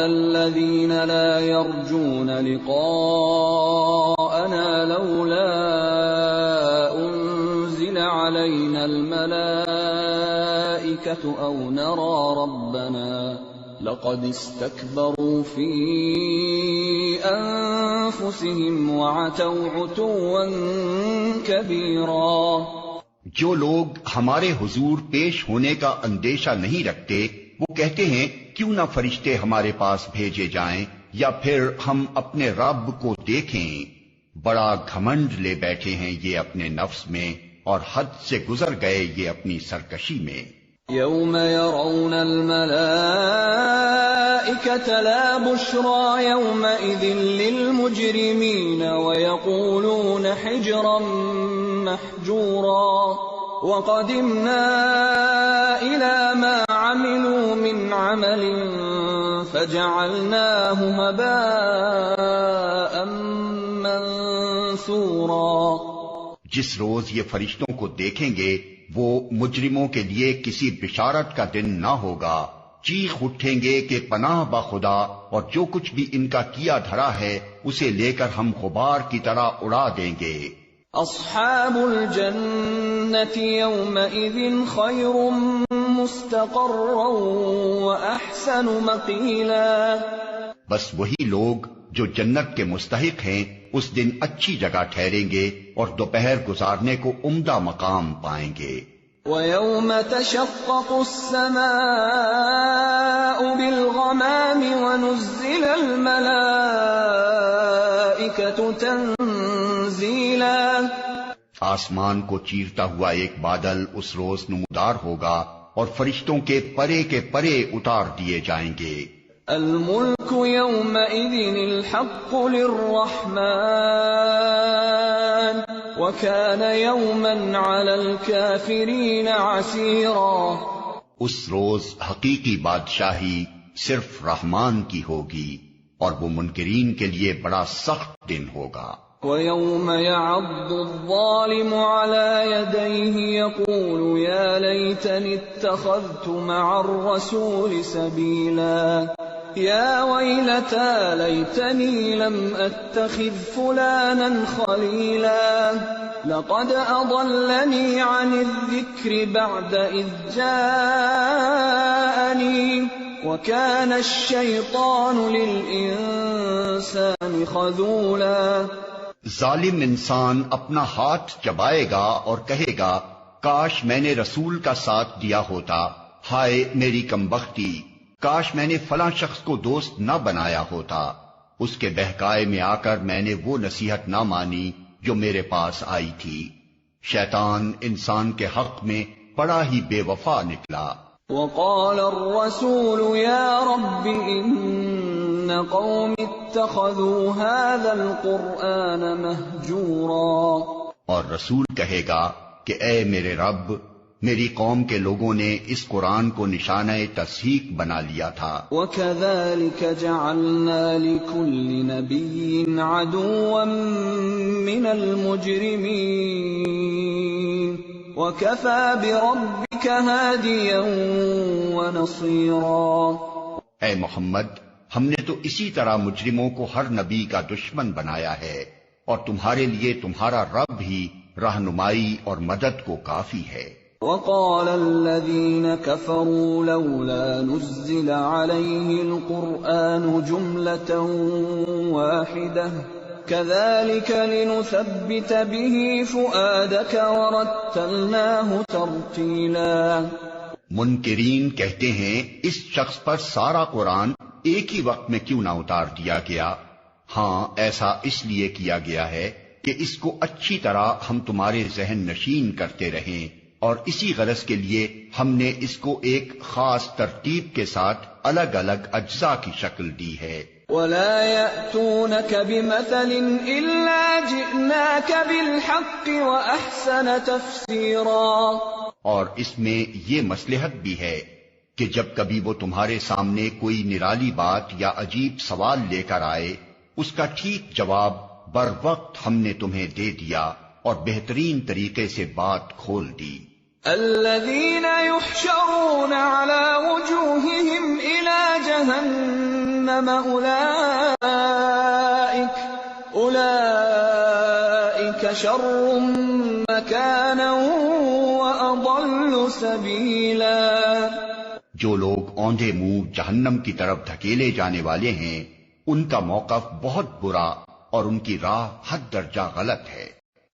الذين لا يرجون لقاءنا لولا أنزل علينا الملائكة أو نرى ربنا لقد استكبروا في أنفسهم وعتوا عتوا كبيرا۔ جو لوگ ہمارے حضور پیش ہونے کا اندیشہ نہیں رکھتے وہ کہتے ہیں کیوں نہ فرشتے ہمارے پاس بھیجے جائیں یا پھر ہم اپنے رب کو دیکھیں۔ بڑا گھمنڈ لے بیٹھے ہیں یہ اپنے نفس میں اور حد سے گزر گئے یہ اپنی سرکشی میں۔ يوم يرون الملائكة لا بشرى يومئذ للمجرمين ويقولون حجرا محجورا وقدمنا إلى ما عملوا من عمل فجعلناه هباء منثورا۔ جس روز یہ فرشتوں کو دیکھیں گے وہ مجرموں کے لیے کسی بشارت کا دن نہ ہوگا، چیخ اٹھیں گے کہ پناہ با خدا، اور جو کچھ بھی ان کا کیا دھرا ہے اسے لے کر ہم غبار کی طرح اڑا دیں گے۔ اصحاب الجنة يومئذ خير مستقرا واحسن مقیلا۔ بس وہی لوگ جو جنت کے مستحق ہیں اس دن اچھی جگہ ٹھہریں گے اور دوپہر گزارنے کو عمدہ مقام پائیں گے۔ وَيَوْمَ تَشَقَّقُ السَّمَاءُ بِالْغَمَامِ وَنُزِّلَ الْمَلَائِكَةُ تَنزِيلًا۔ آسمان کو چیرتا ہوا ایک بادل اس روز نمودار ہوگا اور فرشتوں کے پرے اتار دیے جائیں گے۔ الملك يومئذ الحق للرحمن وكان يوما على الكافرين عسيرا۔ اس روز حقیقی بادشاہی صرف رحمان کی ہوگی اور وہ منکرین کے لیے بڑا سخت دن ہوگا۔ وَيَوْمَ يَعَضُّ الظَّالِمُ عَلَى يَدَيْهِ يَقُولُ يَا لَيْتَنِي اتَّخَذْتُ مَعَ الرَّسُولِ سَبِيلًا يَا وَيْلَتَى لَيْتَنِي لَمْ أَتَّخِذْ فُلَانًا خَلِيلًا لَقَدْ أَضَلَّنِي عَنِ الذِّكْرِ بَعْدَ إِذْ جَاءَنِي وَكَانَ الشَّيْطَانُ لِلْإِنسَانِ خَذُولًا۔ ظالم انسان اپنا ہاتھ چبائے گا اور کہے گا کاش میں نے رسول کا ساتھ دیا ہوتا، ہائے میری کمبختی، کاش میں نے فلاں شخص کو دوست نہ بنایا ہوتا، اس کے بہکائے میں آ کر میں نے وہ نصیحت نہ مانی جو میرے پاس آئی تھی۔ شیطان انسان کے حق میں بڑا ہی بے وفا نکلا۔ وقال الرسول يا رب إن قوم اتخذوا هذا القرآن مهجورا۔ اور رسول کہے گا کہ اے میرے رب، میری قوم کے لوگوں نے اس قرآن کو نشانہ تصحیق بنا لیا تھا۔ وَكَذَلِكَ جَعَلْنَا لِكُلِّ نَبِيٍّ عَدُوًّا مِّنَ الْمُجْرِمِينَ وَكَفَى بِرَبِّكَ هَادِيًا وَنَصِيرًا۔ اے محمد، ہم نے تو اسی طرح مجرموں کو ہر نبی کا دشمن بنایا ہے، اور تمہارے لیے تمہارا رب ہی رہنمائی اور مدد کو کافی ہے۔ وقال الذين كفروا لولا نزل عليه القرآن جملة واحدة كذلك لنثبت به فؤادك ورتلناه ترتيلا۔ منکرین کہتے ہیں اس شخص پر سارا قرآن ایک ہی وقت میں کیوں نہ اتار دیا گیا؟ ہاں، ایسا اس لیے کیا گیا ہے کہ اس کو اچھی طرح ہم تمہارے ذہن نشین کرتے رہیں، اور اسی غرض کے لیے ہم نے اس کو ایک خاص ترتیب کے ساتھ الگ الگ اجزاء کی شکل دی ہے۔ وَلَا يَأْتُونَكَ بِمَثَلٍ إِلَّا جِئْنَاكَ بِالْحَقِّ وَأَحْسَنَ تَفْسِيرًا۔ اور اس میں یہ مصلحت بھی ہے کہ جب کبھی وہ تمہارے سامنے کوئی نرالی بات یا عجیب سوال لے کر آئے، اس کا ٹھیک جواب بر وقت ہم نے تمہیں دے دیا اور بہترین طریقے سے بات کھول دی۔ الذين يحشرون على وجوههم إلى جهنم جہنم اولئک شر مکانا واضل سبیلا۔ جو لوگ اوندھے منہ جہنم کی طرف دھکیلے جانے والے ہیں ان کا موقف بہت برا اور ان کی راہ حد درجہ غلط ہے۔